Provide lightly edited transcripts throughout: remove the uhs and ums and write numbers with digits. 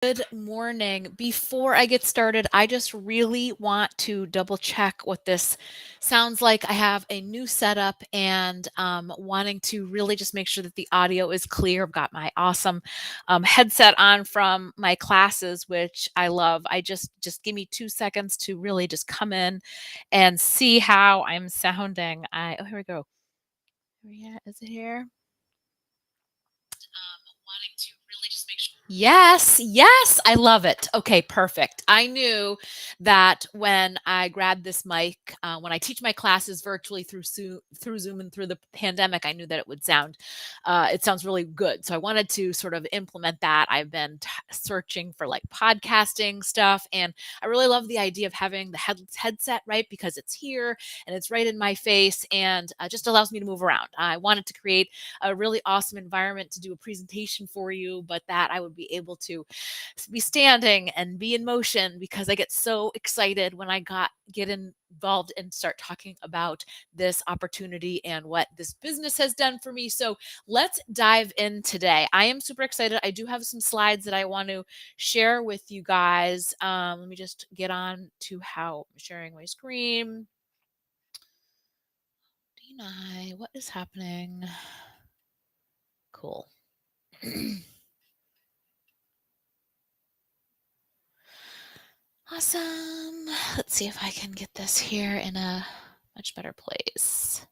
Good morning. Before I get started, I just really want to double check what this sounds like. I have a new setup and wanting to really just make sure that the audio is clear. I've got my awesome headset on from my classes, which I love. I just give me 2 seconds to really just come in and see how I'm sounding. Here we go. Yeah, is it here? Wanting to really just make sure. Yes, yes, I love it. Okay, perfect. I knew that when I grabbed this mic, when I teach my classes virtually through Zoom and through the pandemic, I knew that it sounds really good. So I wanted to sort of implement that. I've been searching for like podcasting stuff, and I really love the idea of having the headset, right? Because it's here and it's right in my face and just allows me to move around. I wanted to create a really awesome environment to do a presentation for you, but that I would be able to be standing and be in motion because I get so excited when get involved and start talking about this opportunity and what this business has done for me. So let's dive in today. I am super excited. I do have some slides that I want to share with you guys. Let me just get on to how I'm sharing my screen. Deny, what is happening? Cool. Awesome. Let's see if I can get this here in a much better place.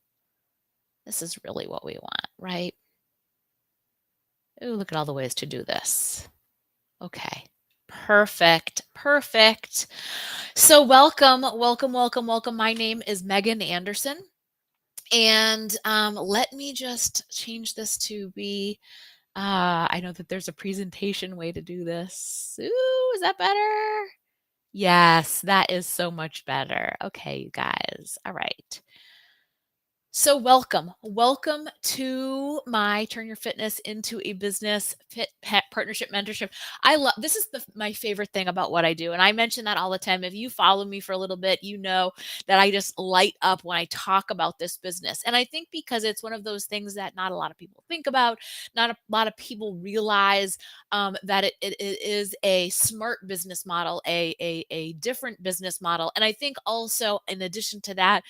This is really what we want, right? Ooh, look at all the ways to do this. Okay. Perfect. Perfect. So welcome, welcome, welcome, welcome. My name is Megan Anderson. And let me just change this to be, I know that there's a presentation way to do this. Ooh, is that better? Yes, that is so much better. Okay, you guys. All right. So welcome to my Turn Your Fitness into a Business Fit Pet Partnership Mentorship. I love this is my favorite thing about what I do, and I mention that all the time. If you follow me for a little bit, you know that I just light up when I talk about this business. And I think because it's one of those things that not a lot of people think about, not a lot of people realize that it is a smart business model, a different business model, and I think also in addition to that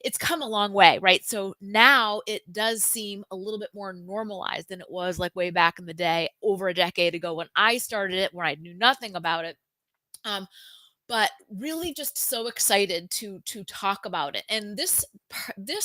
it's come a long way, right? So now it does seem a little bit more normalized than it was like way back in the day, over a decade ago when I started it, when I knew nothing about it. Um, but really just so excited to talk about it. And this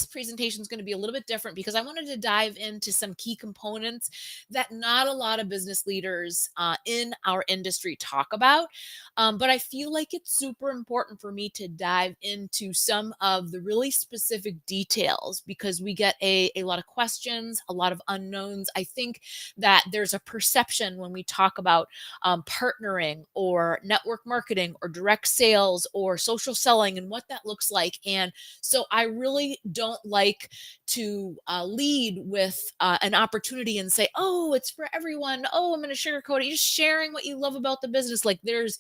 presentation is going to be a little bit different because I wanted to dive into some key components that not a lot of business leaders in our industry talk about. But I feel like it's super important for me to dive into some of the really specific details because we get a lot of questions, a lot of unknowns. I think that there's a perception when we talk about partnering or network marketing or direct sales or social selling and what that looks like. And so I really don't like to lead with an opportunity and say, oh, it's for everyone. Oh, I'm going to sugarcoat it. You're just sharing what you love about the business. Like there's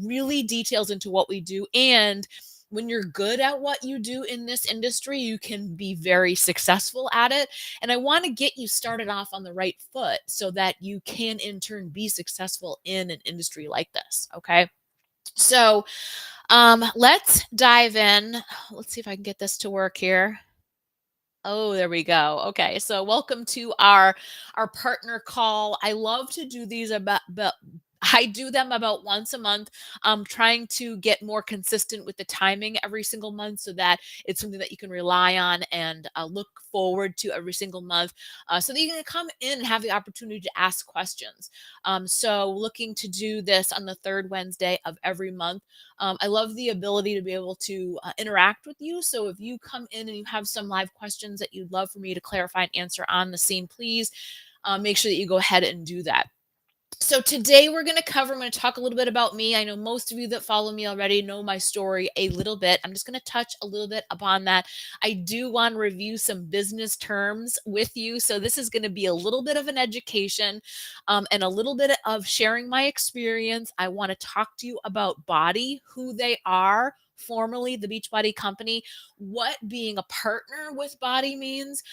really details into what we do. And when you're good at what you do in this industry, you can be very successful at it. And I want to get you started off on the right foot so that you can, in turn, be successful in an industry like this. Okay. So let's dive in. Let's see if I can get this to work here. Oh, there we go. Okay, so welcome to our partner call. I love to do these about I do them about once a month. I'm trying to get more consistent with the timing every single month so that it's something that you can rely on and look forward to every single month so that you can come in and have the opportunity to ask questions. So looking to do this on the third Wednesday of every month. I love the ability to be able to interact with you. So if you come in and you have some live questions that you'd love for me to clarify and answer on the scene, please make sure that you go ahead and do that. So today I'm going to talk a little bit about me. I know most of you that follow me already know my story a little bit. I'm just going to touch a little bit upon that. I do want to review some business terms with you. So this is going to be a little bit of an education and a little bit of sharing my experience. I want to talk to you about Body, who they are, formerly the Beachbody company, what being a partner with Body means,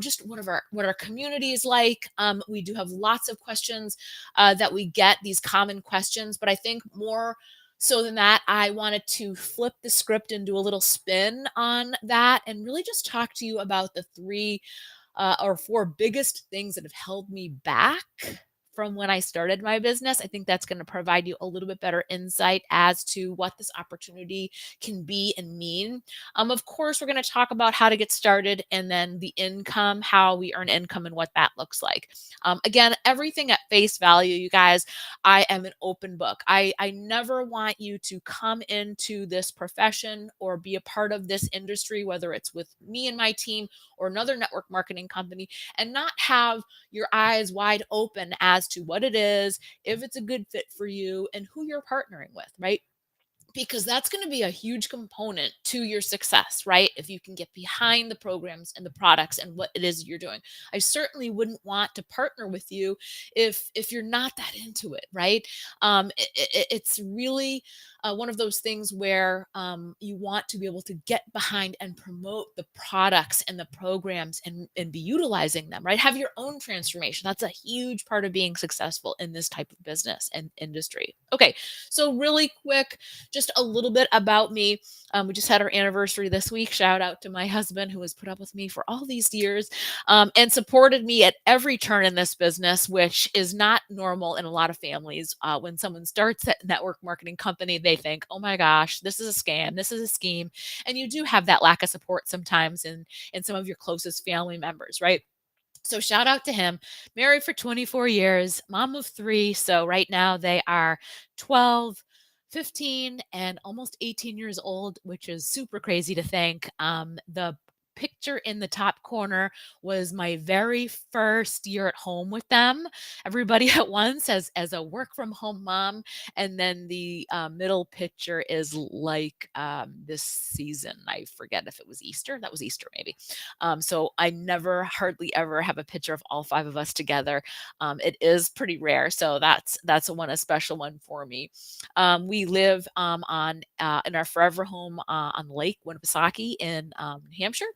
just what our community is like. We do have lots of questions that we get, these common questions, but I think more so than that, I wanted to flip the script and do a little spin on that and really just talk to you about the three or four biggest things that have held me back from when I started my business. I think that's going to provide you a little bit better insight as to what this opportunity can be and mean. Of course, we're going to talk about how to get started and then the income, how we earn income, and what that looks like. Again, everything at face value, you guys. I am an open book. I never want you to come into this profession or be a part of this industry, whether it's with me and my team or another network marketing company, and not have your eyes wide open as to what it is, if it's a good fit for you, and who you're partnering with, right? Because that's going to be a huge component to your success, right? If you can get behind the programs and the products and what it is you're doing. I certainly wouldn't want to partner with you if you're not that into it, right? It's really one of those things where you want to be able to get behind and promote the products and the programs and be utilizing them, right? Have your own transformation. That's a huge part of being successful in this type of business and industry. Okay, so really quick, just a little bit about me. We just had our anniversary this week. Shout out to my husband who has put up with me for all these years and supported me at every turn in this business, which is not normal in a lot of families. When someone starts a network marketing company, they think, oh my gosh, this is a scam, this is a scheme. And you do have that lack of support sometimes in some of your closest family members, right? So shout out to him. Married for 24 years, mom of three. So right now they are 12, 15, and almost 18 years old, which is super crazy to think. The picture in the top corner was my very first year at home with them. Everybody at once as a work from home mom. And then the middle picture is like this season. I forget if it was Easter. That was Easter, maybe. So I never, hardly ever have a picture of all five of us together. It is pretty rare, so a special one for me. We live on in our forever home on Lake Winnipesaukee in New Hampshire.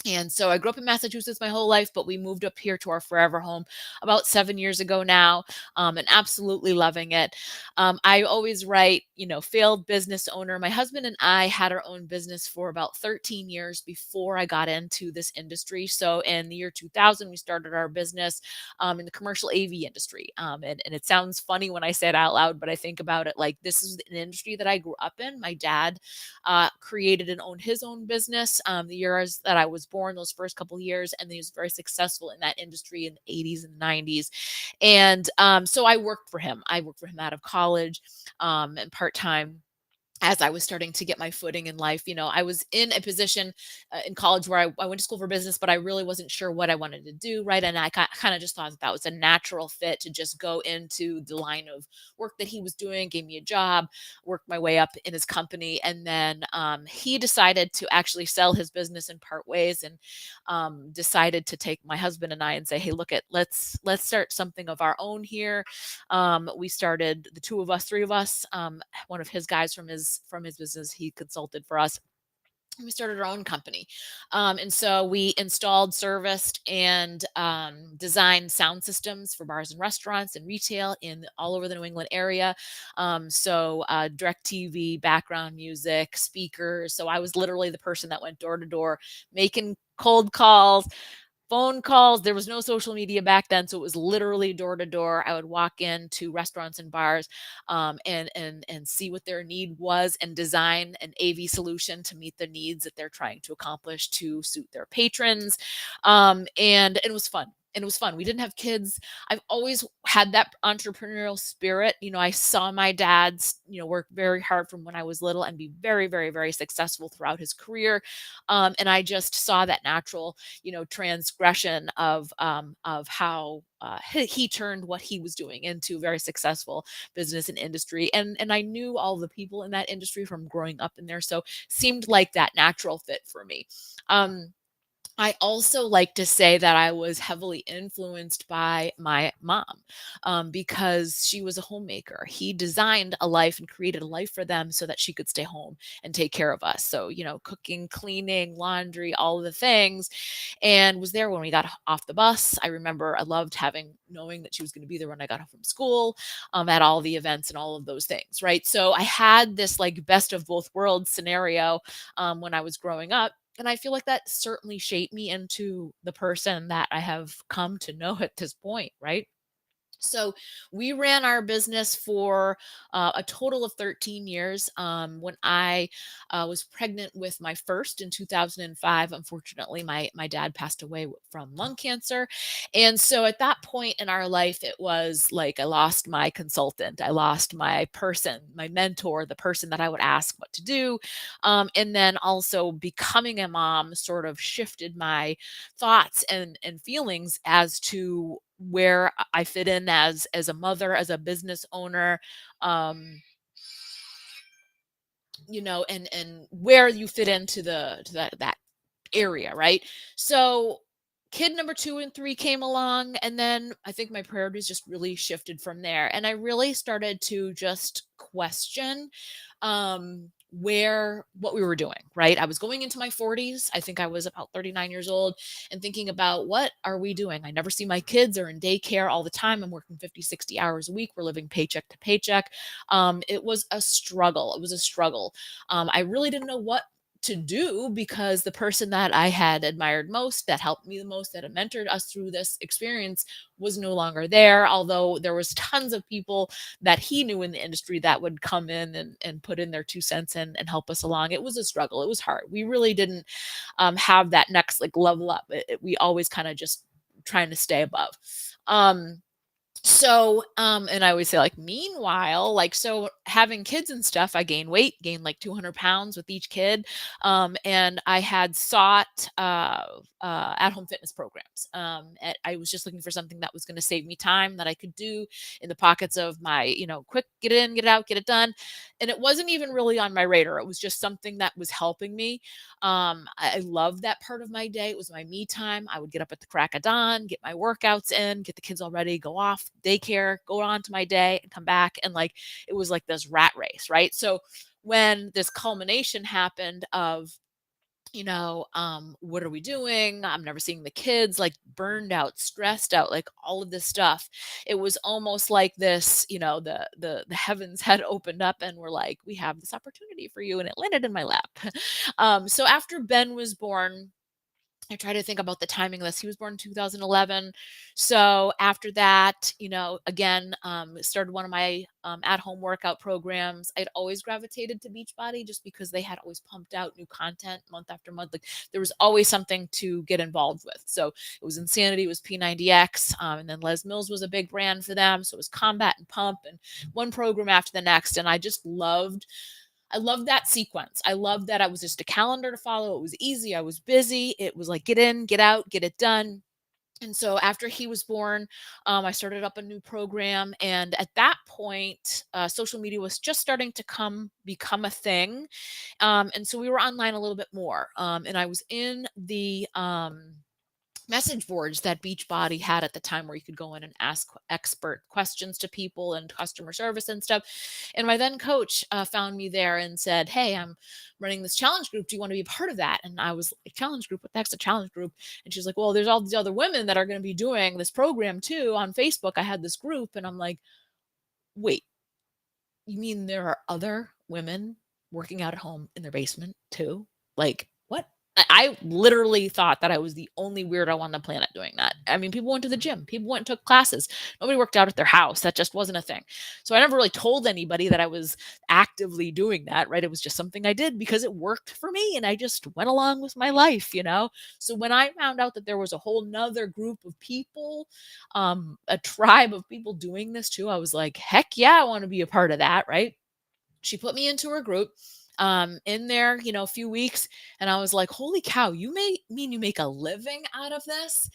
And so I grew up in Massachusetts my whole life, but we moved up here to our forever home about 7 years ago now, and absolutely loving it. I always write, failed business owner. My husband and I had our own business for about 13 years before I got into this industry. So in the year 2000, we started our business in the commercial AV industry. And it sounds funny when I say it out loud, but I think about it like this is an industry that I grew up in. My dad created and owned his own business the years that I was born, those first couple of years, and he was very successful in that industry in the 80s and 90s. And so I worked for him. I worked for him out of college and part time as I was starting to get my footing in life. I was in a position in college where I went to school for business, but I really wasn't sure what I wanted to do. Right. And I kind of just thought that was a natural fit to just go into the line of work that he was doing, gave me a job, worked my way up in his company. And then he decided to actually sell his business in part ways and decided to take my husband and I and say, hey, look let's start something of our own here. We started the two of us, three of us, one of his guys from his business, he consulted for us. We started our own company. And so we installed, serviced, and designed sound systems for bars and restaurants and retail in all over the New England area. Direct TV, background music, speakers. So I was literally the person that went door to door making cold calls, phone calls. There was no social media back then, so it was literally door to door. I would walk into restaurants and bars, and see what their need was and design an AV solution to meet the needs that they're trying to accomplish to suit their patrons. And it was fun. And it was fun. We didn't have kids. I've always had that entrepreneurial spirit. I saw my dad's, work very hard from when I was little and be very, very, very successful throughout his career. And I just saw that natural transgression of how he turned what he was doing into very successful business and industry. And I knew all the people in that industry from growing up in there, so seemed like that natural fit for me. I also like to say that I was heavily influenced by my mom, because she was a homemaker. He designed a life and created a life for them so that she could stay home and take care of us. So, cooking, cleaning, laundry, all of the things, and was there when we got off the bus. I remember I loved knowing that she was going to be there when I got home from school, at all the events and all of those things, right? So I had this like best of both worlds scenario, when I was growing up. And I feel like that certainly shaped me into the person that I have come to know at this point, right? So we ran our business for a total of 13 years. When I was pregnant with my first in 2005, unfortunately, my dad passed away from lung cancer. And so at that point in our life, it was like I lost my consultant, I lost my person, my mentor, the person that I would ask what to do. And then also becoming a mom sort of shifted my thoughts and feelings as to where I fit in as a mother, as a business owner, um, and where you fit into the to that area, right? So kid number 2 and 3 came along, and then I think my priorities just really shifted from there. And I really started to just question where what we were doing, right? I was going into my 40s. I think I was about 39 years old and thinking about what are we doing? I never see my kids are in daycare all the time. I'm working 50, 60 hours a week. We're living paycheck to paycheck. It was a struggle. It was a struggle. I really didn't know what to do because the person that I had admired most, that helped me the most, that had mentored us through this experience was no longer there. Although there was tons of people that he knew in the industry that would come in and put in their 2 cents and help us along. It was a struggle. It was hard. We really didn't have that next like level up. We always kind of just trying to stay above. Um, and I always say, like, meanwhile, like, so having kids and stuff, I gained weight, gained like 200 pounds with each kid. And I had sought at home fitness programs. I was just looking for something that was going to save me time that I could do in the pockets of my, quick get in, get out, get it done. And it wasn't even really on my radar. It was just something that was helping me. I love that part of my day. It was my me time. I would get up at the crack of dawn, get my workouts in, get the kids all ready, go off daycare, go on to my day, and come back. And like it was like this rat race, right? So when this culmination happened of what are we doing? I'm never seeing the kids, like burned out, stressed out, like all of this stuff. It was almost like this, the heavens had opened up and were like, we have this opportunity for you, and it landed in my lap. So after Ben was born, I try to think about the timing of this. He was born in 2011. So after that, again, started one of my at-home workout programs. I'd always gravitated to Beachbody just because they had always pumped out new content month after month. Like there was always something to get involved with. So it was Insanity, it was P90X, and then Les Mills was a big brand for them. So it was Combat and Pump, and one program after the next. And I love that sequence. I love that I was just a calendar to follow. It was easy. I was busy. It was like get in, get out, get it done. And so after he was born, I started up a new program. And at that point, social media was just starting to become a thing. And so we were online a little bit more. And I was in the message boards that Beachbody had at the time where you could go in and ask expert questions to people and customer service and stuff. And my then coach found me there and said, "Hey, I'm running this challenge group. Do you want to be a part of that?" And I was like, "Challenge group? What the heck's a challenge group?" And she's like, "Well, there's all these other women that are going to be doing this program too on Facebook. I had this group." And I'm like, "Wait, you mean there are other women working out at home in their basement too? Like, what?" I literally thought that I was the only weirdo on the planet doing that. I mean, people went to the gym, people went and took classes. Nobody worked out at their house. That just wasn't a thing. So I never really told anybody that I was actively doing that, right? It was just something I did because it worked for me and I just went along with my life. So when I found out that there was a whole nother group of people, a tribe of people doing this too, I was like, heck yeah, I want to be a part of that, right? She put me into her group. in there, a few weeks, and I was like, "Holy cow, you make a living out of this?"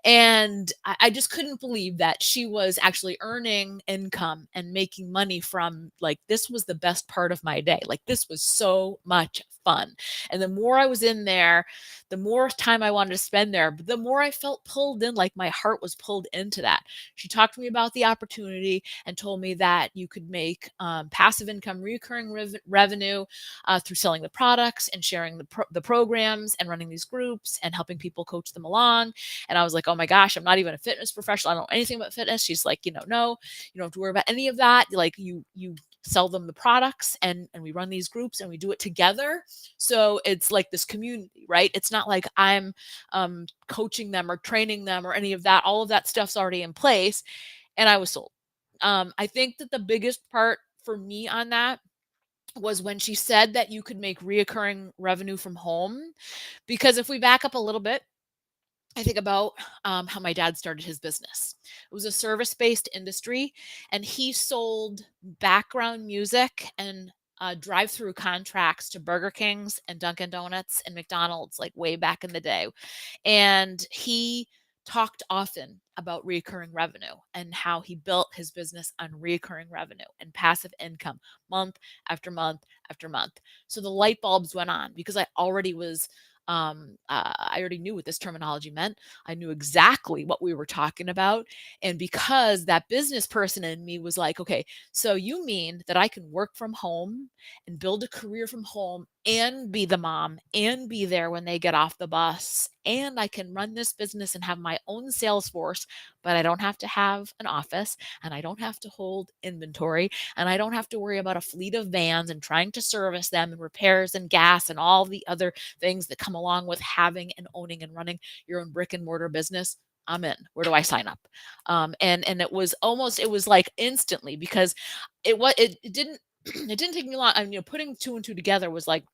And I just couldn't believe that she was actually earning income and making money from, like, this was the best part of my day. Like, this was so much fun. And the more I was in there, the more time I wanted to spend there, but the more I felt pulled in, like my heart was pulled into that. She talked to me about the opportunity and told me that you could make passive income, recurring revenue through selling the products and sharing the programs and running these groups and helping people coach them along. And I was like, oh my gosh, I'm not even a fitness professional. I don't know anything about fitness. She's like, no, you don't have to worry about any of that. Like you sell them the products and we run these groups and we do it together. So it's like this community, right? It's not like I'm coaching them or training them or any of that. All of that stuff's already in place. And I was sold. I think that the biggest part for me on that was when she said that you could make reoccurring revenue from home. Because if we back up a little bit, I think about how my dad started his business. It was a service based industry, and he sold background music and drive through contracts to Burger Kings and Dunkin' Donuts and McDonald's, like way back in the day. And he talked often about recurring revenue and how he built his business on recurring revenue and passive income month after month after month. So the light bulbs went on because I already knew what this terminology meant. I knew exactly what we were talking about. And because that business person in me was like, okay, so you mean that I can work from home and build a career from home and be the mom and be there when they get off the bus, and I can run this business and have my own sales force, but I don't have to have an office and I don't have to hold inventory and I don't have to worry about a fleet of vans and trying to service them and repairs and gas and all the other things that come along with having and owning and running your own brick and mortar business. I'm in. Where do I sign up? And it was like instantly, because it didn't it didn't take me long. I mean, putting two and two together was like,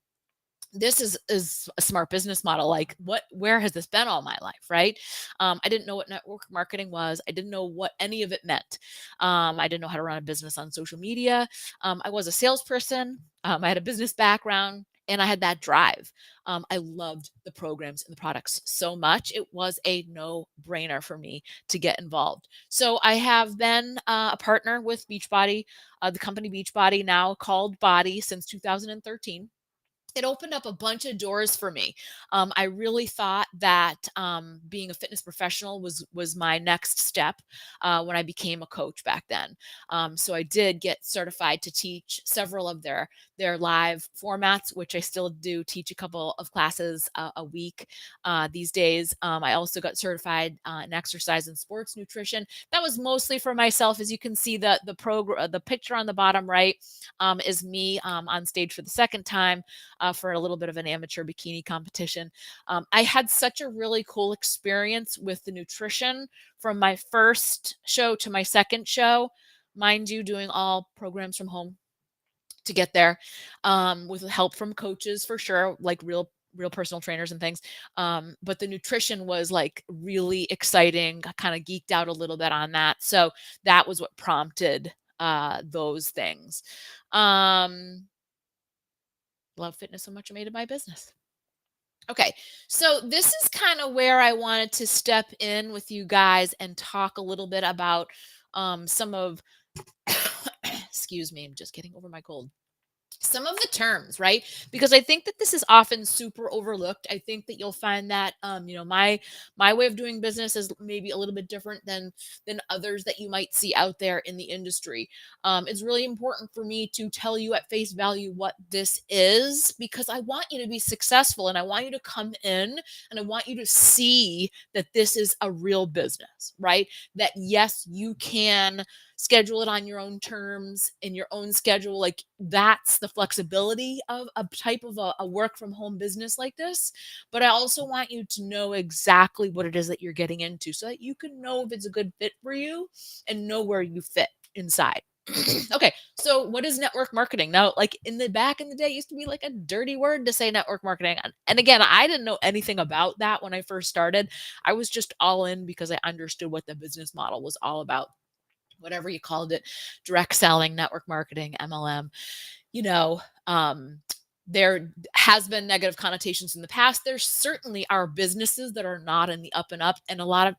this is a smart business model. Like, where has this been all my life, right? I didn't know what network marketing was. I didn't know what any of it meant. I didn't know how to run a business on social media. I was a salesperson. I had a business background and I had that drive. I loved the programs and the products so much. It was a no brainer for me to get involved. So I have been a partner with Beachbody, the company Beachbody, now called Body, since 2013. It opened up a bunch of doors for me. I really thought that being a fitness professional was my next step when I became a coach back then. So I did get certified to teach several of their live formats, which I still do teach a couple of classes a week these days. I also got certified in exercise and sports nutrition. That was mostly for myself. As you can see, the picture on the bottom right is me on stage for the second time for a little bit of an amateur bikini competition. I had such a really cool experience with the nutrition from my first show to my second show. Mind you, doing all programs from home to get there, with help from coaches for sure, like real personal trainers and things. But the nutrition was like really exciting. I kind of geeked out a little bit on that. So that was what prompted those things. Love fitness so much I made it my business. Okay, so this is kind of where I wanted to step in with you guys and talk a little bit about some of excuse me, I'm just getting over my cold, some of the terms, right? Because I think that this is often super overlooked. I think that you'll find that my way of doing business is maybe a little bit different than others that you might see out there in the industry. It's really important for me to tell you at face value what this is, because I want you to be successful and I want you to come in and I want you to see that this is a real business, right? That yes, you can schedule it on your own terms in your own schedule. Like, that's the flexibility of a type of a work from home business like this. But I also want you to know exactly what it is that you're getting into so that you can know if it's a good fit for you and know where you fit inside. Okay, so what is network marketing? Now, like in the back in the day, it used to be like a dirty word to say network marketing. And again, I didn't know anything about that when I first started. I was just all in because I understood what the business model was all about, whatever you called it, direct selling, network marketing, MLM, you know, um, There has been negative connotations in the past. There certainly are businesses that are not in the up and up, and a lot of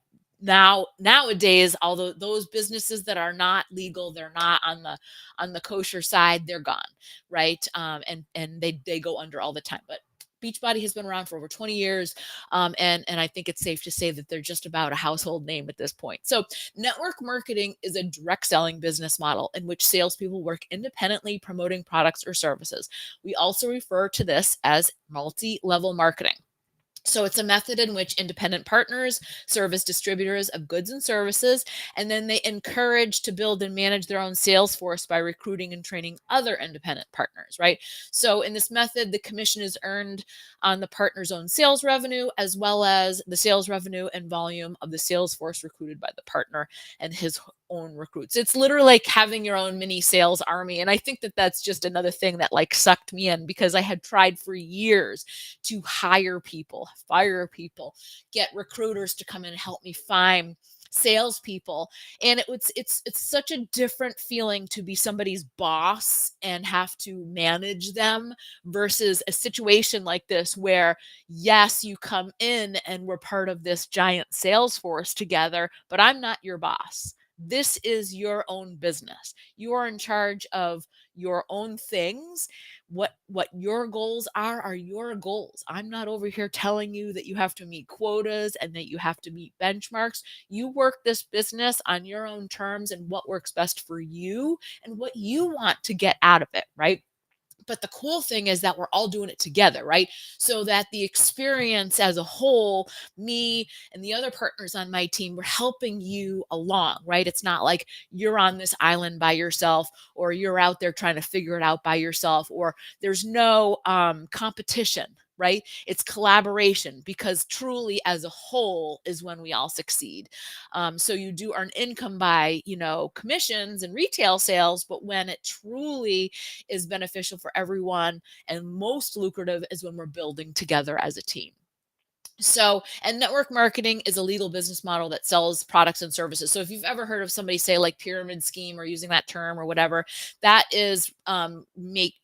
nowadays, although those businesses that are not legal, they're not on the kosher side, they're gone, right? And they go under all the time. But Beachbody has been around for over 20 years, and I think it's safe to say that they're just about a household name at this point. So network marketing is a direct selling business model in which salespeople work independently promoting products or services. We also refer to this as multi level marketing. So it's a method in which independent partners serve as distributors of goods and services, and then they encourage to build and manage their own sales force by recruiting and training other independent partners, right? So in this method, the commission is earned on the partner's own sales revenue, as well as the sales revenue and volume of the sales force recruited by the partner and his own recruits. It's literally like having your own mini sales army. And I think that that's just another thing that like sucked me in, because I had tried for years to hire people, fire people, get recruiters to come in and help me find salespeople. And it's such a different feeling to be somebody's boss and have to manage them versus a situation like this where, yes, you come in and we're part of this giant sales force together, but I'm not your boss. This is your own business. You are in charge of your own things. What your goals are your goals. I'm not over here telling you that you have to meet quotas and that you have to meet benchmarks. You work this business on your own terms and what works best for you and what you want to get out of it, right? But the cool thing is that we're all doing it together, right? So that the experience as a whole, me and the other partners on my team, we're helping you along, right? It's not like you're on this island by yourself, or you're out there trying to figure it out by yourself, or there's no competition, right? It's collaboration, because truly as a whole is when we all succeed. So you do earn income by, commissions and retail sales, but when it truly is beneficial for everyone and most lucrative is when we're building together as a team. So, and network marketing is a legal business model that sells products and services. So, if you've ever heard of somebody say like pyramid scheme or using that term or whatever, that is make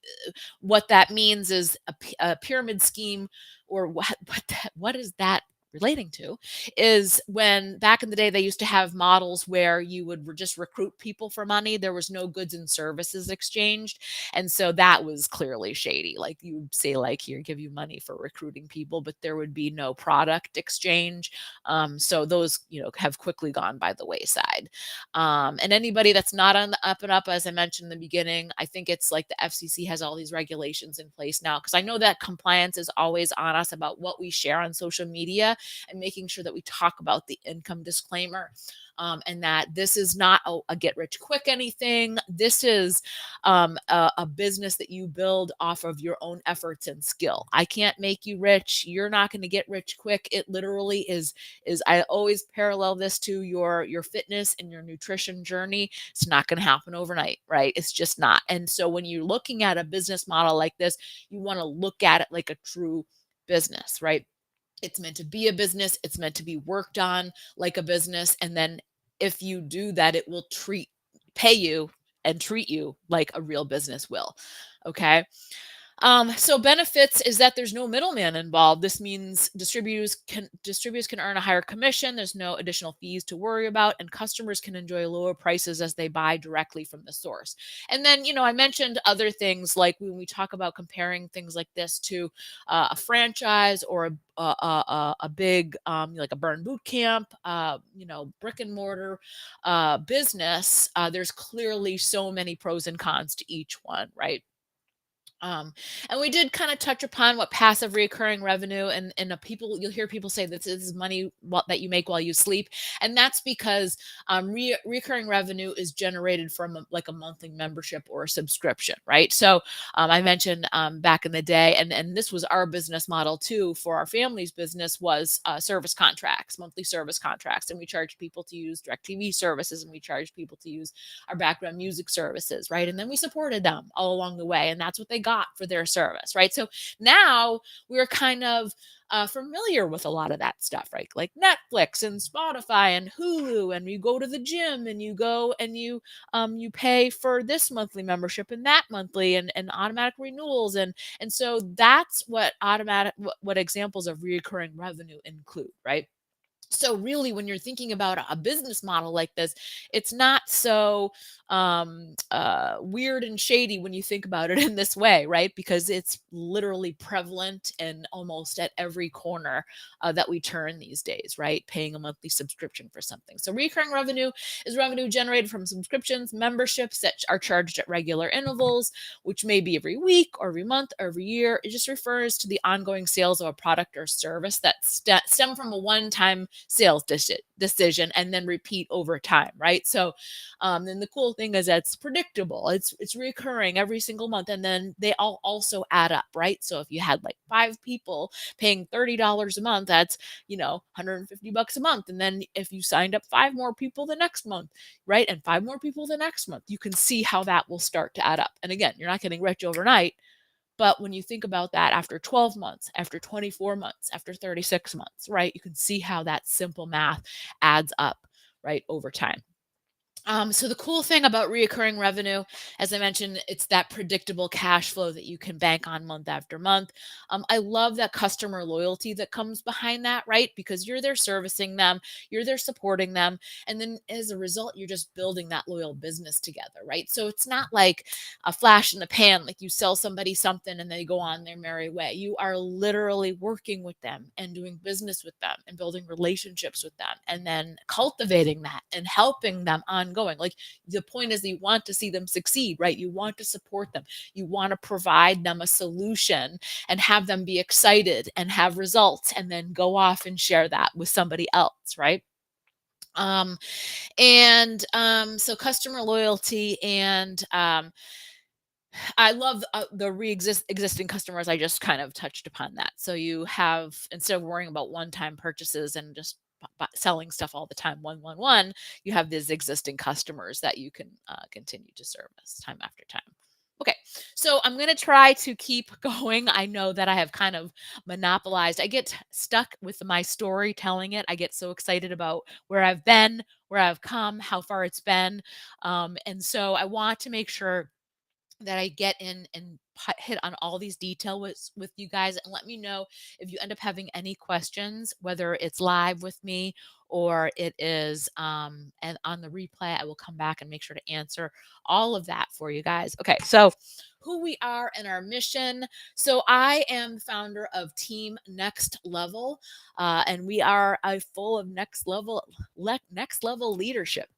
what that means is a pyramid scheme, or what is that relating to, is when back in the day they used to have models where you would just recruit people for money. There was no goods and services exchanged, and so that was clearly shady. Like you would say, like, here, give you money for recruiting people, but there would be no product exchange. So those, have quickly gone by the wayside. And anybody that's not on the up and up, as I mentioned in the beginning, I think it's like the FCC has all these regulations in place now, because I know that compliance is always on us about what we share on social media and making sure that we talk about the income disclaimer. And that this is not a get rich quick anything. This is a business that you build off of your own efforts and skill. I can't make you rich. You're not going to get rich quick. It literally is I always parallel this to your fitness and your nutrition journey. It's not going to happen overnight, right? It's just not. And so when you're looking at a business model like this, you want to look at it like a true business, right? It's meant to be a business. It's meant to be worked on like a business. And then if you do that, it will pay you and treat you like a real business will. Okay. So benefits is that there's no middleman involved. This means distributors can earn a higher commission. There's no additional fees to worry about, and customers can enjoy lower prices as they buy directly from the source. And then, I mentioned other things like when we talk about comparing things like this to a franchise or a big like a burn boot camp, brick and mortar business. There's clearly so many pros and cons to each one, right? Um, and we did kind of touch upon what passive recurring revenue and people, you'll hear people say that this is money that you make while you sleep. And that's because recurring revenue is generated from like a monthly membership or a subscription, right? So I mentioned back in the day, and this was our business model too for our family's business, was service contracts, monthly service contracts. And we charged people to use DirecTV services, and we charged people to use our background music services, right? And then we supported them all along the way. And that's what they got got for their service, right? So now we're kind of familiar with a lot of that stuff, right? Like Netflix and Spotify and Hulu, and you go to the gym and you go and you pay for this monthly membership and that monthly and automatic renewals and so that's what what examples of recurring revenue include, right? So really when you're thinking about a business model like this, it's not so weird and shady when you think about it in this way, right? Because it's literally prevalent and almost at every corner that we turn these days, right? Paying a monthly subscription for something. So recurring revenue is revenue generated from subscriptions, memberships that are charged at regular intervals, which may be every week or every month or every year. It just refers to the ongoing sales of a product or service that stem from a one-time sales decision and then repeat over time, right? So, and the cool thing is that it's predictable. It's recurring every single month, and then they all also add up, right? So if you had like 5 people paying $30 a month, that's $150 a month, and then if you signed up 5 more people the next month, right, and 5 more people the next month, you can see how that will start to add up. And again, you're not getting rich overnight, but when you think about that after 12 months, after 24 months, after 36 months, right, you can see how that simple math adds up, right, over time. So the cool thing about reoccurring revenue, as I mentioned, it's that predictable cash flow that you can bank on month after month. I love that customer loyalty that comes behind that, right? Because you're there servicing them, you're there supporting them, and then as a result, you're just building that loyal business together, right? So it's not like a flash in the pan, like you sell somebody something and they go on their merry way. You are literally working with them and doing business with them and building relationships with them and then cultivating that and helping them ongoing. Like the point is, you want to see them succeed, right? You want to support them. You want to provide them a solution and have them be excited and have results and then go off and share that with somebody else, right? Um, so customer loyalty and I love the existing customers. I just kind of touched upon that. So you have, instead of worrying about one-time purchases and just selling stuff all the time, one, you have these existing customers that you can continue to service time after time. Okay, so I'm going to try to keep going. I know that I have kind of monopolized. I get stuck with my story telling it. I get so excited about where I've been, where I've come, how far it's been. And so I want to make sure that I get in and hit on all these details with you guys, and let me know if you end up having any questions, whether it's live with me or it is and on the replay. I will come back and make sure to answer all of that for you guys. Okay, so who we are and our mission. So I am founder of Team Next Level, and we are a full of next level leadership,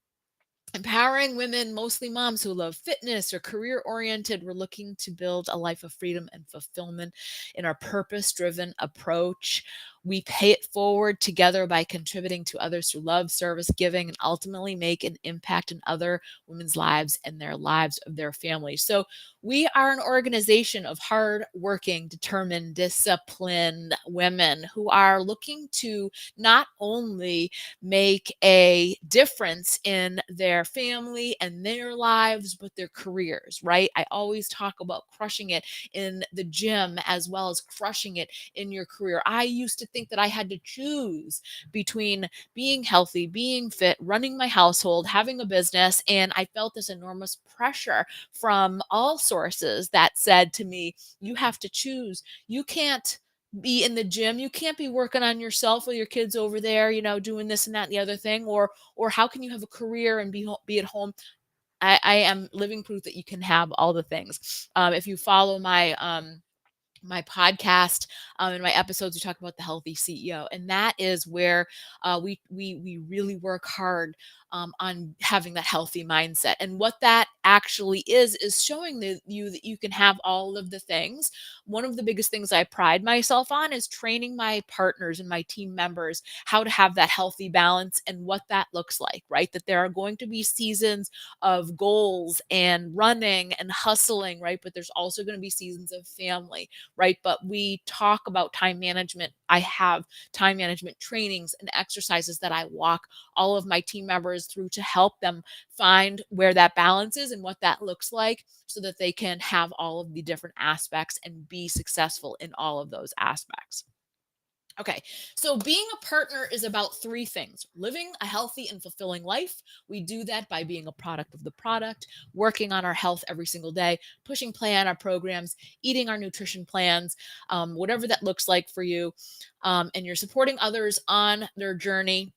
empowering women, mostly moms who love fitness or career oriented. We're looking to build a life of freedom and fulfillment in our purpose driven approach. We pay it forward together by contributing to others who love service, giving, and ultimately make an impact in other women's lives and their lives of their families. So we are an organization of hardworking, determined, disciplined women who are looking to not only make a difference in their family and their lives, but their careers, right? I always talk about crushing it in the gym as well as crushing it in your career. I used to think that I had to choose between being healthy, being fit, running my household, having a business, and I felt this enormous pressure from all sources that said to me, you have to choose. You can't be in the gym. You can't be working on yourself while your kids over there, doing this and that and the other thing. Or how can you have a career and be at home? I am living proof that you can have all the things. If you follow my podcast and my episodes, we talk about the healthy CEO, and that is where we really work hard on having that healthy mindset. And what that actually is showing you that you can have all of the things. One of the biggest things I pride myself on is training my partners and my team members how to have that healthy balance and what that looks like, right? That there are going to be seasons of goals and running and hustling, right? But there's also going to be seasons of family, right? But we talk about time management. I have time management trainings and exercises that I walk all of my team members customers through to help them find where that balance is and what that looks like so that they can have all of the different aspects and be successful in all of those aspects. Okay, so being a partner is about three things: living a healthy and fulfilling life. We do that by being a product of the product, working on our health every single day, pushing play on our programs, eating our nutrition plans, whatever that looks like for you. And you're supporting others on their journey,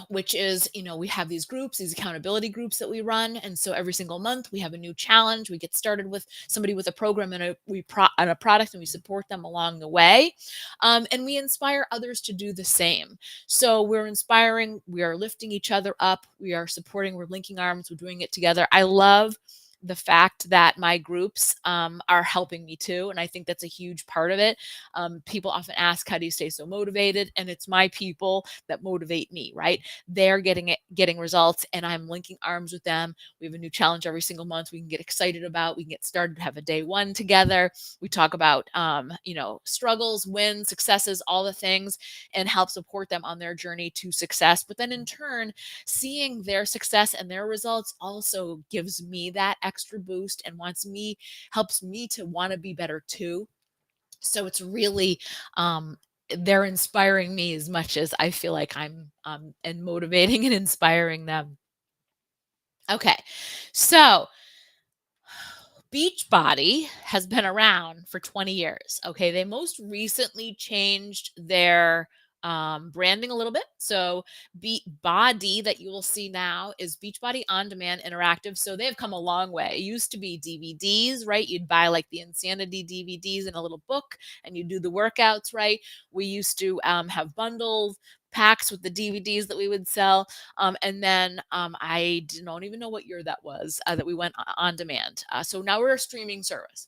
which is, we have these groups, these accountability groups that we run, and so every single month we have a new challenge. We get started with somebody with a program and a product, and we support them along the way, and we inspire others to do the same. So we're inspiring, we are lifting each other up, we are supporting, we're linking arms, we're doing it together. I love the fact that my groups are helping me too. And I think that's a huge part of it. People often ask, how do you stay so motivated? And it's my people that motivate me, right? They're getting results, and I'm linking arms with them. We have a new challenge every single month we can get excited about. We can get started, have a day one together. We talk about, struggles, wins, successes, all the things, and help support them on their journey to success. But then in turn, seeing their success and their results also gives me that extra boost and helps me to want to be better too. So it's really, they're inspiring me as much as I feel like I'm, and motivating and inspiring them. Okay, so Beachbody has been around for 20 years. Okay, they most recently changed their branding a little bit. So, Beat Body that you will see now is Beachbody On Demand Interactive. So they've come a long way. It used to be DVDs, right? You'd buy like the Insanity DVDs in a little book, and you do the workouts, right? We used to have bundled packs with the DVDs that we would sell. And then don't even know what year that was that we went on demand. So now we're a streaming service.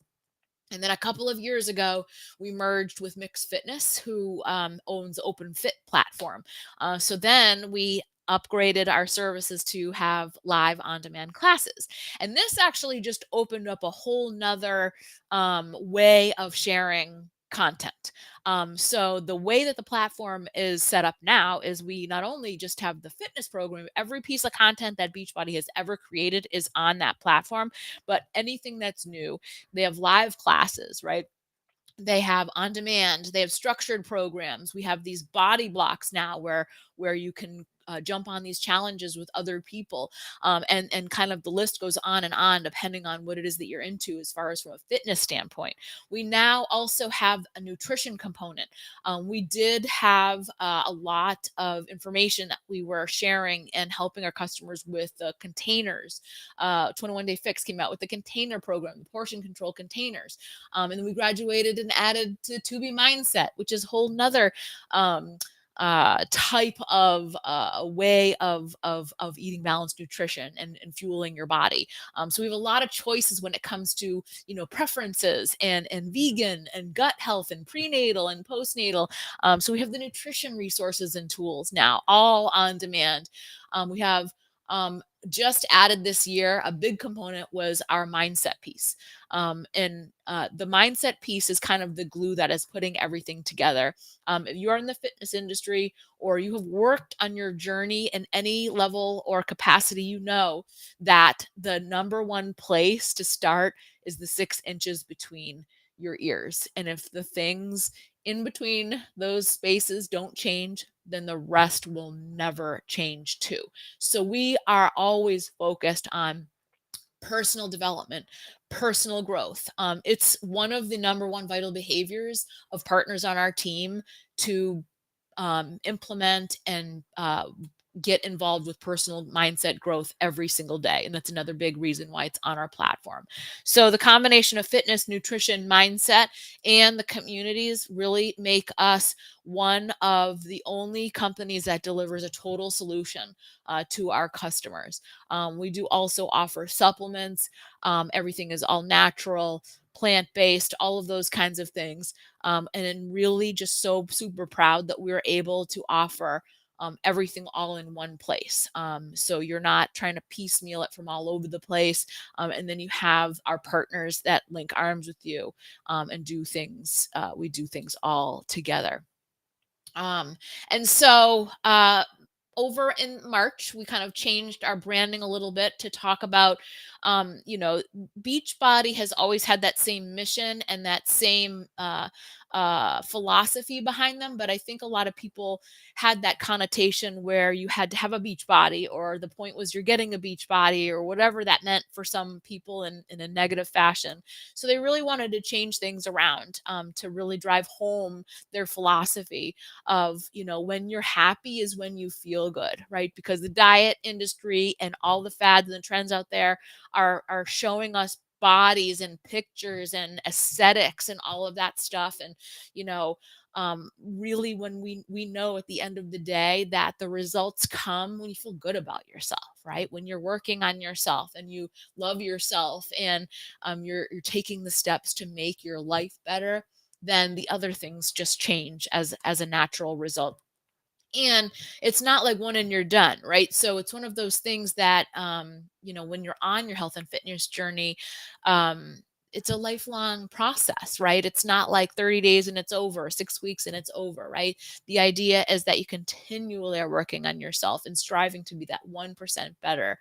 And then a couple of years ago, we merged with Mix Fitness, who owns Open Fit platform. So then we upgraded our services to have live on demand classes. And this actually just opened up a whole nother way of sharing content. So the way that the platform is set up now is we not only just have the fitness program, every piece of content that Beachbody has ever created is on that platform, but anything that's new, they have live classes, right? They have on demand, they have structured programs. We have these body blocks now where you can jump on these challenges with other people, and kind of the list goes on and on depending on what it is that you're into as far as from a fitness standpoint. We now also have a nutrition component. We did have a lot of information that we were sharing and helping our customers with the containers. 21 Day Fix came out with the container program, the portion control containers. And then we graduated and added to 2B Mindset, which is a whole nother type of a way of eating balanced nutrition and fueling your body. So we have a lot of choices when it comes to preferences and vegan and gut health and prenatal and postnatal. So we have the nutrition resources and tools now, all on demand. We have just added this year, a big component was our mindset piece. And the mindset piece is kind of the glue that is putting everything together. If you are in the fitness industry or you have worked on your journey in any level or capacity, you know that the number one place to start is the 6 inches between your ears. And if the things in between those spaces don't change, then the rest will never change too. So we are always focused on personal development, personal growth. It's one of the number one vital behaviors of partners on our team to implement and get involved with personal mindset growth every single day. And that's another big reason why it's on our platform. So the combination of fitness, nutrition, mindset, and the communities really make us one of the only companies that delivers a total solution to our customers. We do also offer supplements. Everything is all natural, plant-based, all of those kinds of things. And then really just so super proud that we are able to offer everything all in one place. So you're not trying to piecemeal it from all over the place. And then you have our partners that link arms with you and do things. We do things all together. Um, and so over in March, we kind of changed our branding a little bit to talk about, you know, Beachbody has always had that same mission and that same philosophy behind them. But I think a lot of people had that connotation where you had to have a beach body, or the point was you're getting a beach body, or whatever that meant for some people in a negative fashion. So they really wanted to change things around to really drive home their philosophy of, you know, when you're happy is when you feel good, right? Because the diet industry and all the fads and the trends out there are showing us bodies and pictures and aesthetics and all of that stuff. And you know, really, when we know at the end of the day that the results come when you feel good about yourself, right? When you're working on yourself and you love yourself, and you're taking the steps to make your life better, then the other things just change as a natural result. And it's not like one and you're done, right? So it's one of those things that, you know, when you're on your health and fitness journey, um it's a lifelong process, right? It's not like 30 days and it's over, 6 weeks and it's over, right? The idea is that you continually are working on yourself and striving to be that 1% better,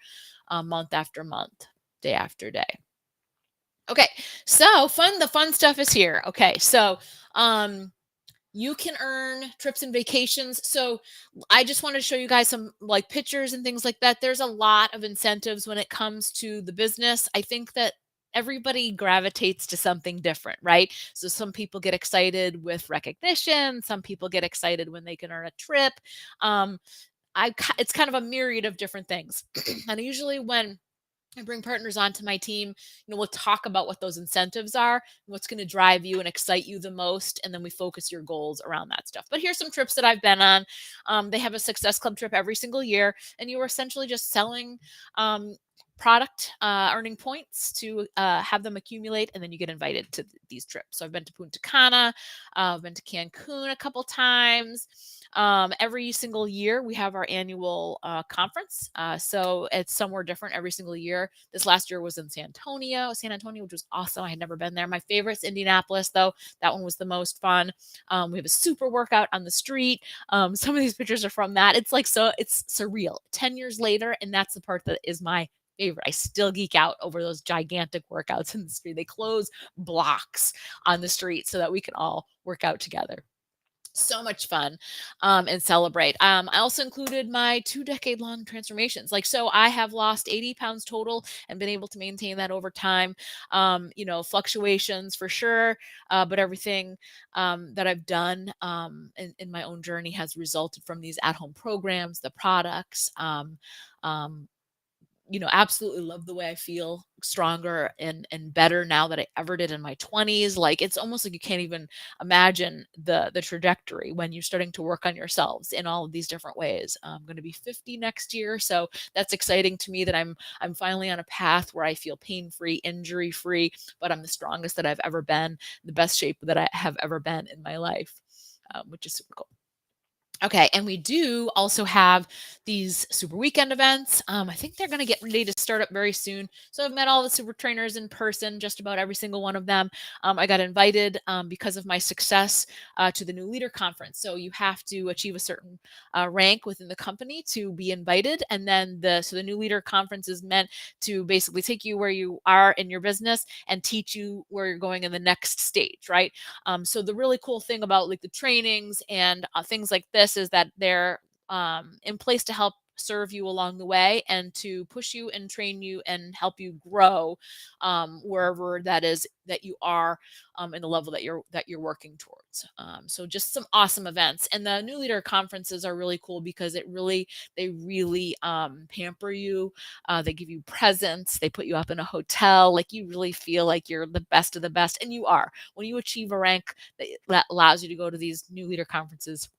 month after month, day after day. Okay, so the fun stuff is here. Okay, so um you can earn trips and vacations. So I just wanted to show you guys some like pictures and things like that. There's a lot of incentives when it comes to the business. I think that everybody gravitates to something different, right? So some people get excited with recognition, some people get excited when they can earn a trip. Um it's kind of a myriad of different things. And usually when I bring partners onto my team, you know, we'll talk about what those incentives are, what's going to drive you and excite you the most, and then we focus your goals around that stuff. But here's some trips that I've been on. They have a Success Club trip every single year, and you are essentially just selling product, earning points to have them accumulate, and then you get invited to these trips. So I've been to Punta Cana, I've been to Cancun a couple times. Every single year, we have our annual conference. So it's somewhere different every single year. This last year was in San Antonio, which was awesome. I had never been there. My favorite's Indianapolis, though. That one was the most fun. We have a super workout on the street. Some of these pictures are from that. It's like, so it's surreal. 10 years later, and that's the part that is my favorite. I still geek out over those gigantic workouts in the street. They close blocks on the street so that we can all work out together. So much fun, and celebrate. I also included my 2 decade long transformations. Like, so I have lost 80 pounds total and been able to maintain that over time. You know, fluctuations for sure, but everything that I've done in my own journey has resulted from these at home programs, the products. Um, you know, absolutely love the way I feel stronger and better now that I ever did in my 20s. Like, it's almost like you can't even imagine the trajectory when you're starting to work on yourselves in all of these different ways. I'm going to be 50 next year, so that's exciting to me that I'm finally on a path where I feel pain-free, injury-free, but I'm the strongest that I've ever been, the best shape that I have ever been in my life, which is super cool. Okay, and we do also have these super weekend events. I think they're going to get ready to start up very soon. So I've met all the super trainers in person, just about every single one of them. I got invited because of my success to the New Leader Conference. So you have to achieve a certain rank within the company to be invited, and then the New Leader Conference is meant to basically take you where you are in your business and teach you where you're going in the next stage, right? So the really cool thing about like the trainings and things like this is that they're in place to help serve you along the way and to push you and train you and help you grow wherever that is that you are in the level that you're working towards. So just some awesome events, and the New Leader conferences are really cool because they really pamper you. They give you presents, they put you up in a hotel, like you really feel like you're the best of the best, and you are. When you achieve a rank that allows you to go to these New Leader conferences,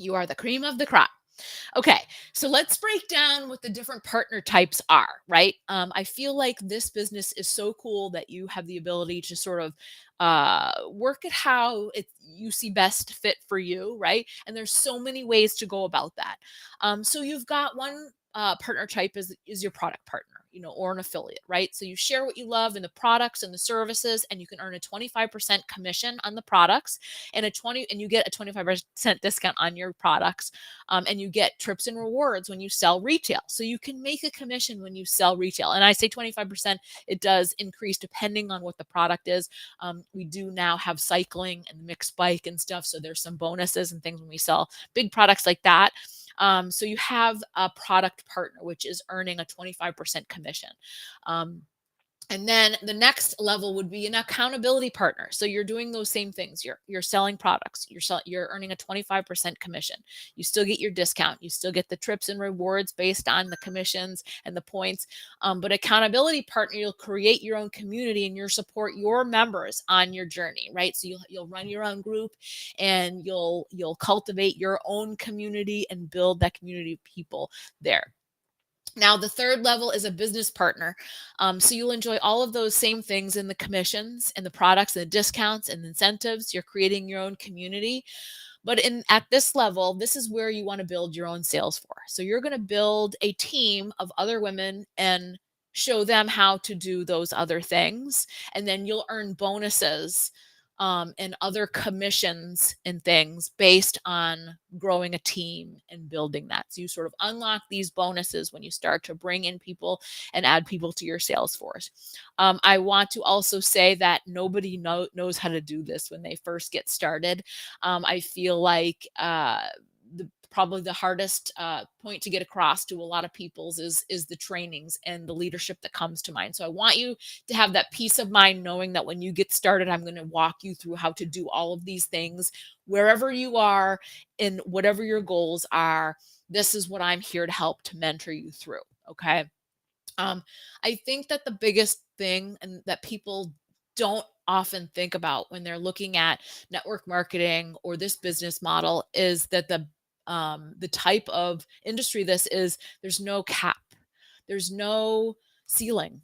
you are the cream of the crop. Okay, so let's break down what the different partner types are, right? I feel like this business is so cool that you have the ability to sort of work at how you see best fit for you, right? And there's so many ways to go about that. So you've got one partner type is your product partner. or an affiliate, right? So you share what you love in the products and the services, and you can earn a 25% commission on the products and you get a 25% discount on your products. And you get trips and rewards when you sell retail. So you can make a commission when you sell retail. And I say 25%, it does increase depending on what the product is. We do now have cycling and mixed bike and stuff. So there's some bonuses and things when we sell big products like that. So you have a product partner, which is earning a 25% commission. And then the next level would be an accountability partner. So you're doing those same things. You're selling products. You're earning a 25% commission. You still get your discount. You still get the trips and rewards based on the commissions and the points. But accountability partner, you'll create your own community and you'll support your members on your journey, right? So you'll run your own group and you'll cultivate your own community and build that community of people there. Now, the third level is a business partner. So you'll enjoy all of those same things in the commissions and the products and the discounts and incentives. You're creating your own community. But at this level, this is where you want to build your own sales force. So you're going to build a team of other women and show them how to do those other things. And then you'll earn bonuses and other commissions and things based on growing a team and building that. So you sort of unlock these bonuses when you start to bring in people and add people to your sales force. I want to also say that nobody knows how to do this when they first get started. I feel like probably the hardest point to get across to a lot of people's is the trainings and the leadership that comes to mind. So I want you to have that peace of mind knowing that when you get started, I'm going to walk you through how to do all of these things wherever you are and whatever your goals are. This is what I'm here to help to mentor you through. Okay. I think that the biggest thing and that people don't often think about when they're looking at network marketing or this business model is that the type of industry this is, there's no cap, there's no ceiling.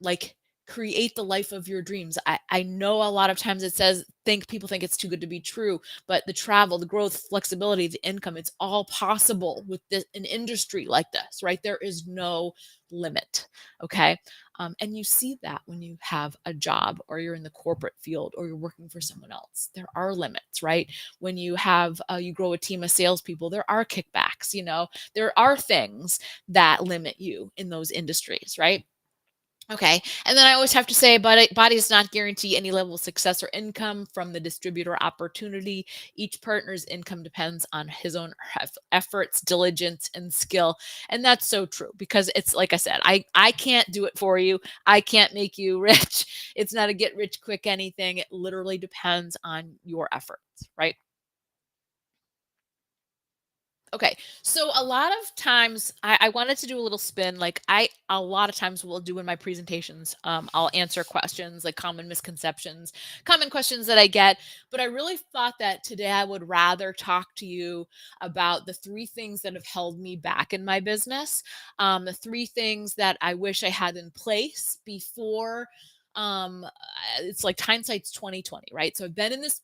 Like, create the life of your dreams. I know a lot of times it says people think it's too good to be true, but the travel, the growth, flexibility, the income, it's all possible with an industry like this, right? There is no limit. Okay. And you see that when you have a job or you're in the corporate field or you're working for someone else. There are limits, right? When you have you grow a team of salespeople, there are kickbacks. There are things that limit you in those industries, right? Okay. And then I always have to say, body does not guarantee any level of success or income from the distributor opportunity. Each partner's income depends on his own efforts, diligence, and skill. And that's so true because it's like I said, I can't do it for you. I can't make you rich. It's not a get rich quick anything. It literally depends on your efforts, right? Okay, so a lot of times I wanted to do a little spin. Like a lot of times will do in my presentations. I'll answer questions like common misconceptions, common questions that I get. But I really thought that today I would rather talk to you about the three things that have held me back in my business. The three things that I wish I had in place before it's like hindsight's 2020, right? So I've been in this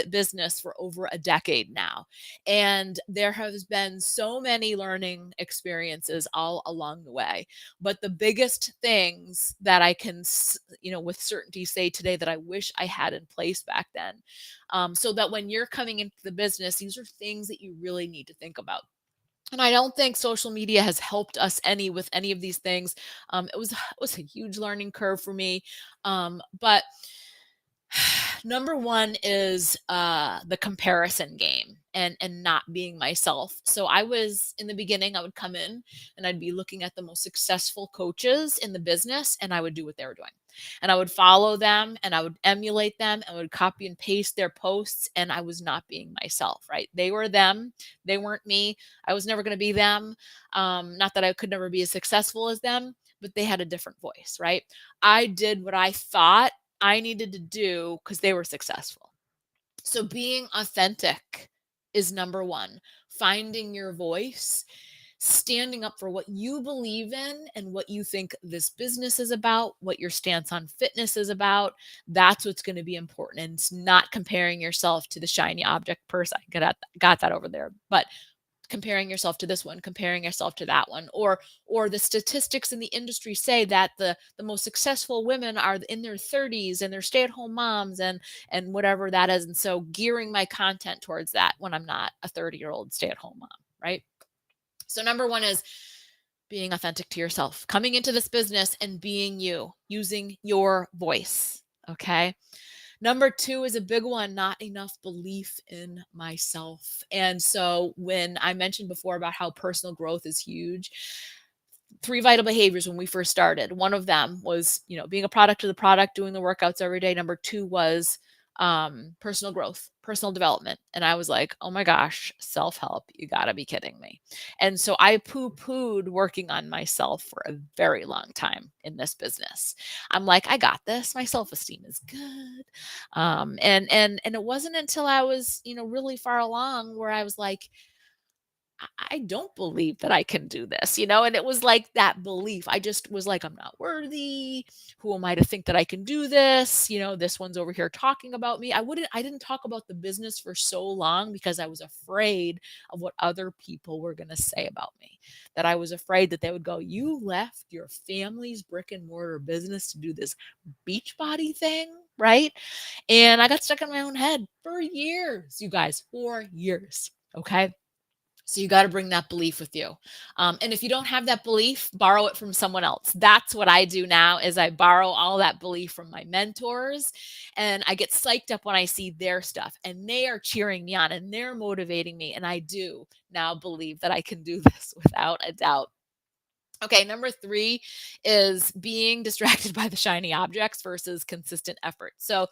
business for over a decade now, and there has been so many learning experiences all along the way. But the biggest things that I can with certainty say today that I wish I had in place back then, so that when you're coming into the business, these are things that you really need to think about. And I don't think social media has helped us any with any of these things. It was a huge learning curve for me. But number one is the comparison game and not being myself. So I was in the beginning, I would come in and I'd be looking at the most successful coaches in the business and I would do what they were doing. And I would follow them and I would emulate them and would copy and paste their posts. And I was not being myself, right? They were them. They weren't me. I was never going to be them. Not that I could never be as successful as them, but they had a different voice, right? I did what I thought I needed to do because they were successful. So being authentic is number one. Finding your voice, standing up for what you believe in and what you think this business is about, what your stance on fitness is about. That's what's going to be important. And it's not comparing yourself to the shiny object person. I got that over there. But comparing yourself to this one, comparing yourself to that one, or the statistics in the industry say that the most successful women are in their 30s and they're stay-at-home moms and whatever that is. And so gearing my content towards that when I'm not a 30-year-old stay-at-home mom, right? So number one is being authentic to yourself, coming into this business and being you, using your voice. Okay. Number two is a big one, not enough belief in myself. And so when I mentioned before about how personal growth is huge, 3 vital behaviors when we first started. One of them was, being a product of the product, doing the workouts every day. Number two was personal growth, personal development. And I was like, oh my gosh, self help. You got to be kidding me. And so I poo pooed working on myself for a very long time in this business. I'm like, I got this. My self esteem is good. And it wasn't until I was, really far along where I was like, I don't believe that I can do this, and it was like that belief. I just was like, I'm not worthy. Who am I to think that I can do this? This one's over here talking about me. I didn't talk about the business for so long because I was afraid of what other people were going to say about me. That I was afraid that they would go, you left your family's brick and mortar business to do this Beachbody thing, right? And I got stuck in my own head for years, you guys, for years. Okay. So you got to bring that belief with you. And if you don't have that belief, borrow it from someone else. That's what I do now is I borrow all that belief from my mentors, and I get psyched up when I see their stuff and they are cheering me on and they're motivating me. And I do now believe that I can do this without a doubt. Okay, number three is being distracted by the shiny objects versus consistent effort. So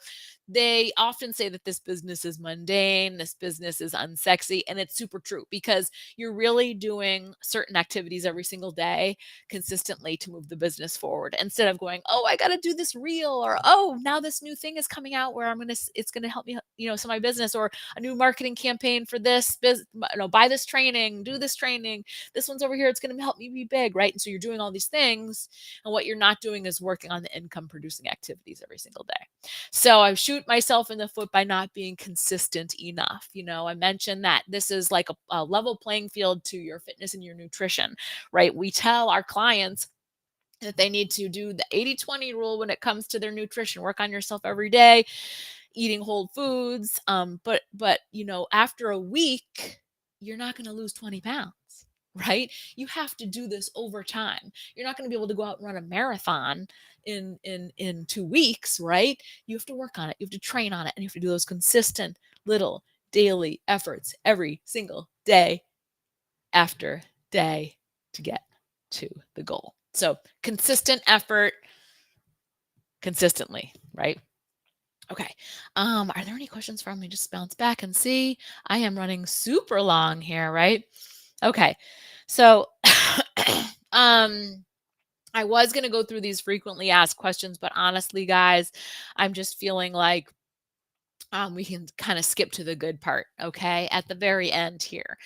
they often say that this business is mundane, this business is unsexy, and it's super true because you're really doing certain activities every single day consistently to move the business forward instead of going, oh, I got to do this reel, or oh, now this new thing is coming out where it's going to help me, so my business, or a new marketing campaign for this business, buy this training, do this training, this one's over here, it's going to help me be big, right? And so you're doing all these things, and what you're not doing is working on the income producing activities every single day. So I shoot myself in the foot by not being consistent enough. I mentioned that this is like a level playing field to your fitness and your nutrition, right? We tell our clients that they need to do the 80-20 rule when it comes to their nutrition. Work on yourself every day, eating whole foods. But after a week, you're not going to lose 20 pounds. Right? You have to do this over time. You're not going to be able to go out and run a marathon in 2 weeks, right? You have to work on it. You have to train on it, and you have to do those consistent little daily efforts every single day after day to get to the goal. So consistent effort consistently, right? Okay. Are there any questions from me? Just bounce back and see. I am running super long here, right? Okay. So I was going to go through these frequently asked questions, but honestly, guys, I'm just feeling like we can kind of skip to the good part, okay, at the very end here.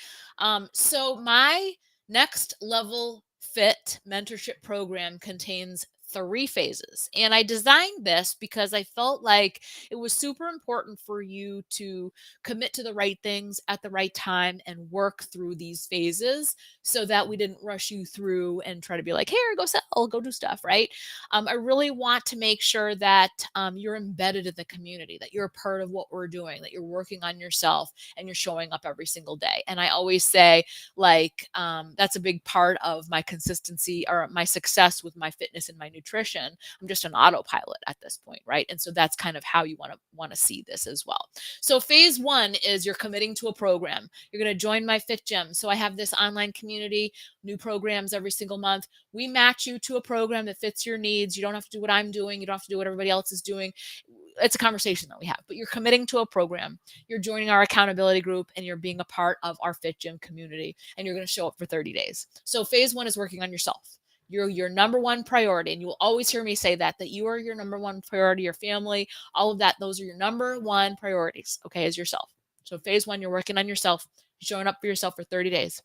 So my next level fit mentorship program contains 3 phases. And I designed this because I felt like it was super important for you to commit to the right things at the right time and work through these phases so that we didn't rush you through and try to be like, here, go sell, go do stuff, right? I really want to make sure that you're embedded in the community, that you're a part of what we're doing, that you're working on yourself and you're showing up every single day. And I always say, that's a big part of my consistency or my success with my fitness and my nutrition. I'm just an autopilot at this point, right? And so that's kind of how you want to see this as well. So phase 1 is you're committing to a program. You're going to join my Fit Gym. So I have this online community, new programs every single month. We match you to a program that fits your needs. You don't have to do what I'm doing. You don't have to do what everybody else is doing. It's a conversation that we have, but you're committing to a program. You're joining our accountability group and you're being a part of our Fit Gym community, and you're going to show up for 30 days. So phase 1 is working on yourself. You're your number one priority. And you will always hear me say that you are your number one priority, your family, all of that. Those are your number one priorities. Okay. As yourself. So phase 1, you're working on yourself, showing up for yourself for 30 days.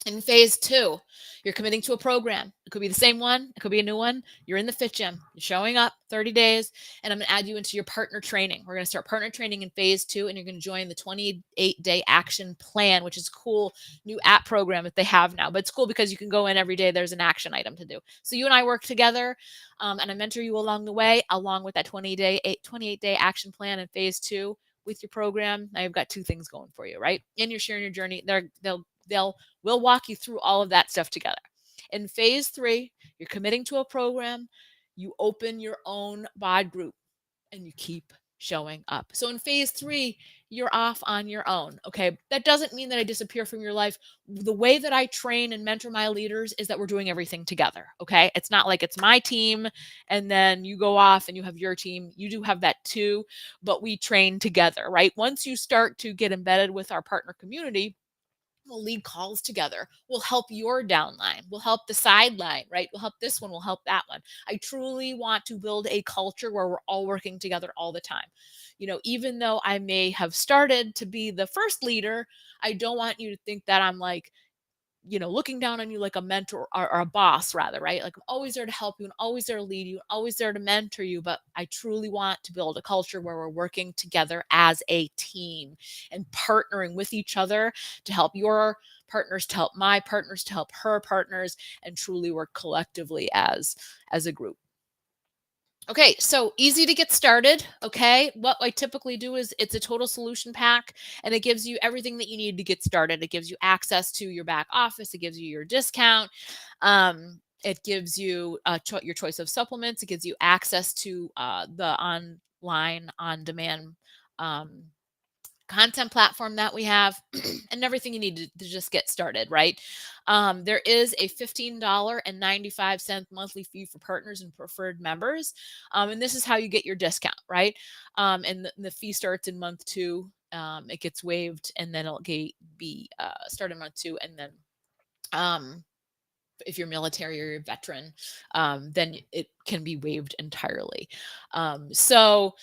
In phase two, you're committing to a program. It could be the same one, it could be a new one. You're in the Fit Gym, you're showing up 30 days, and I'm going to add you into your partner training. We're going to start partner training in phase two, and you're going to join the 28-day action plan, which is a cool new app program that they have now. But it's cool because you can go in every day, there's an action item to do. So you and I work together, and I mentor you along the way, along with that 28-day action plan in phase two with your program. Now you've got two things going for you, right? And you're sharing your journey. We'll walk you through all of that stuff together. In phase three, you're committing to a program, you open your own bod group, and you keep showing up. So in phase three, you're off on your own. Okay. That doesn't mean that I disappear from your life. The way that I train and mentor my leaders is that we're doing everything together. Okay. It's not like it's my team and then you go off and you have your team. You do have that too, but we train together, right? Once you start to get embedded with our partner community, we'll lead calls together. We'll help your downline. We'll help the sideline, right? We'll help this one. We'll help that one. I truly want to build a culture where we're all working together all the time. Even though I may have started to be the first leader, I don't want you to think that I'm like, looking down on you like a mentor or a boss rather, right? Like I'm always there to help you and always there to lead you, always there to mentor you. But I truly want to build a culture where we're working together as a team and partnering with each other to help your partners, to help my partners, to help her partners, and truly work collectively as a group. Okay, so easy to get started. Okay, what I typically do is it's a total solution pack and it gives you everything that you need to get started. It gives you access to your back office, it gives you your discount, it gives you your choice of supplements, it gives you access to the online on demand um, content platform that we have and everything you need to just get started, right? There is a $15.95 monthly fee for partners and preferred members. And this is how you get your discount, right? And the fee starts in month two. It gets waived and then it'll be start in month two. And then if you're military or you're veteran, then it can be waived entirely. So,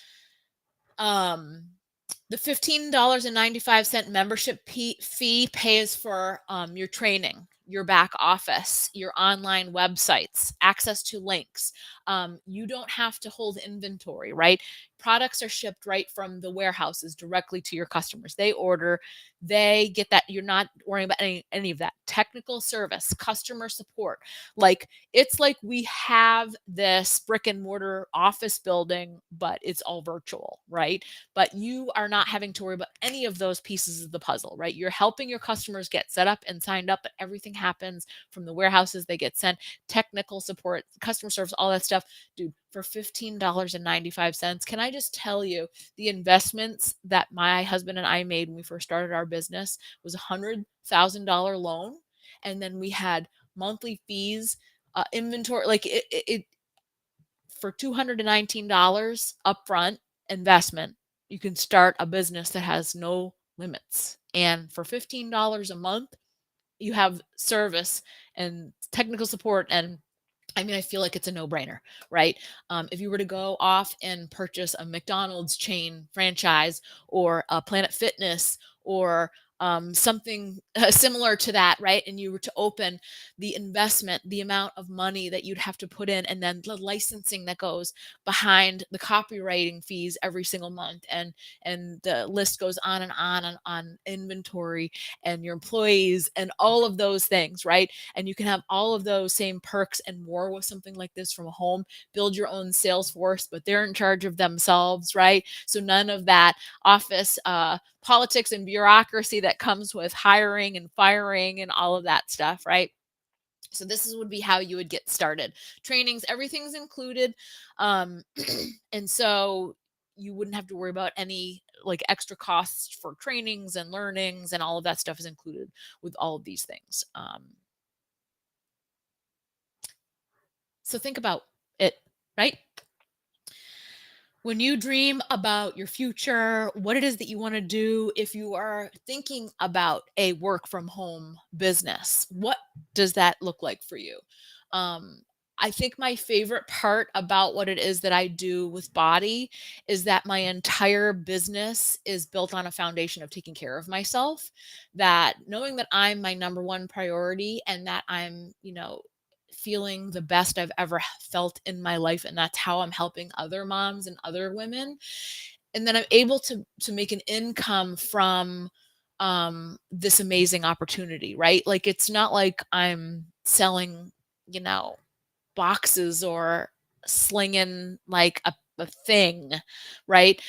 the $15.95 membership fee pays for your training, your back office, your online websites, access to links. You don't have to hold inventory, right? Products are shipped right from the warehouses directly to your customers. They order, they get that. You're not worrying about any of that. Technical service, customer support. Like it's like we have this brick and mortar office building, but it's all virtual, right? But you are not having to worry about any of those pieces of the puzzle, right? You're helping your customers get set up and signed up, but everything happens from the warehouses. They get sent technical support, customer service, all that stuff. Dude, for $15.95, can I just tell you the investments that my husband and I made when we first started our business was $100,000 loan. And then we had monthly fees, inventory, like it for $219 upfront investment, you can start a business that has no limits. And for $15 a month, you have service and technical support. And I mean, I feel like it's a no brainer, right? If you were to go off and purchase a McDonald's chain franchise or a Planet Fitness or something similar to that, right? And you were to open the investment, the amount of money that you'd have to put in, and then the licensing that goes behind the copywriting fees every single month, and the list goes on and on inventory and your employees and all of those things, right? And you can have all of those same perks and more with something like this from home. Build your own sales force, but they're in charge of themselves, right? So none of that office politics and bureaucracy that comes with hiring and firing and all of that stuff, right? So would be how you would get started. Trainings, everything's included. And so you wouldn't have to worry about any like extra costs for trainings and learnings, and all of that stuff is included with all of these things. So think about it, right? When you dream about your future, what it is that you want to do, if you are thinking about a work from home business, what does that look like for you? I think my favorite part about what it is that I do with body is that my entire business is built on a foundation of taking care of myself, that knowing that I'm my number one priority and that I'm, feeling the best I've ever felt in my life, and that's how I'm helping other moms and other women. And then I'm able to make an income from this amazing opportunity, right? Like it's not like I'm selling, you know, boxes or slinging like a thing, right?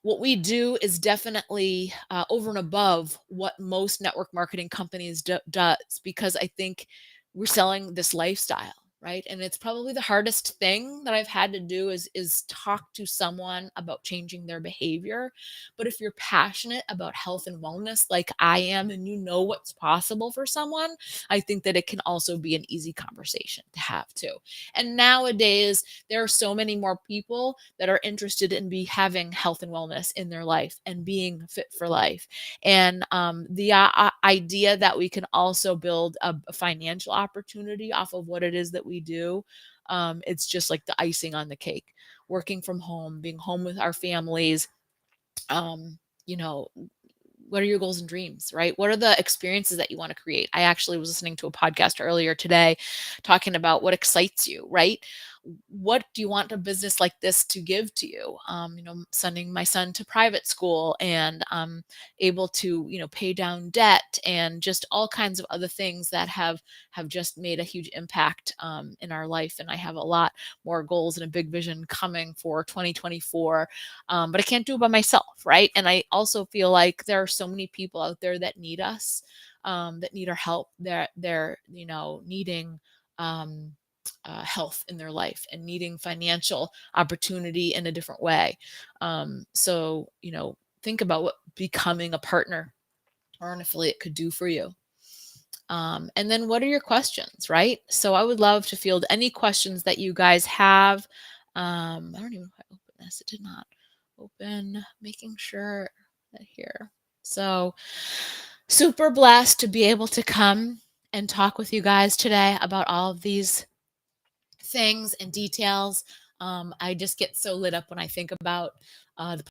What we do is definitely over and above what most network marketing companies does, because I think we're selling this lifestyle, right? And it's probably the hardest thing that I've had to do is talk to someone about changing their behavior. But if you're passionate about health and wellness like I am, and you know what's possible for someone, I think that it can also be an easy conversation to have too. And nowadays, there are so many more people that are interested in be having health and wellness in their life and being fit for life. And the idea that we can also build a financial opportunity off of what it is that we do, it's just like the icing on the cake. Working from home, being home with our families, you know, what are your goals and dreams, right? What are the experiences that you want to create? I actually was listening to a podcast earlier today talking about what excites you, right? What do you want a business like this to give to you? Sending my son to private school and able to, pay down debt and just all kinds of other things that have just made a huge impact in our life. And I have a lot more goals and a big vision coming for 2024, but I can't do it by myself, right? And I also feel like there are so many people out there that need us, that need our help. They're needing health in their life and needing financial opportunity in a different way. So think about what becoming a partner or an affiliate could do for you. And then what are your questions, right? So I would love to field any questions that you guys have. I don't even know if I opened this. It did not open. Making sure that here. So super blessed to be able to come and talk with you guys today about all of these things and details. I just get so lit up when I think about the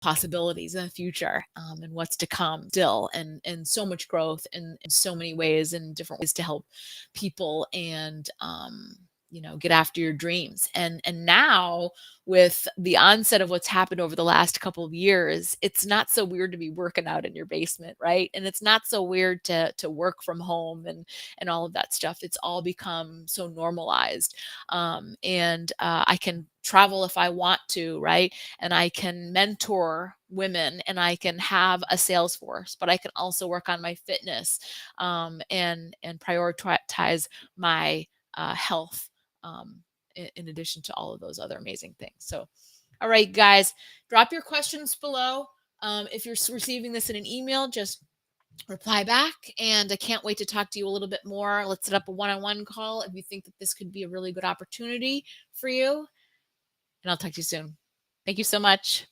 possibilities in the future, and what's to come still, and so much growth in so many ways and different ways to help people and get after your dreams. And now, with the onset of what's happened over the last couple of years, it's not so weird to be working out in your basement, right? And it's not so weird to work from home and all of that stuff. It's all become so normalized. And I can travel if I want to, right? And I can mentor women and I can have a sales force, but I can also work on my fitness, and prioritize my health, in addition to all of those other amazing things. So, all right, guys, drop your questions below. If you're receiving this in an email, just reply back. And I can't wait to talk to you a little bit more. Let's set up a one-on-one call if you think that this could be a really good opportunity for you. And I'll talk to you soon. Thank you so much.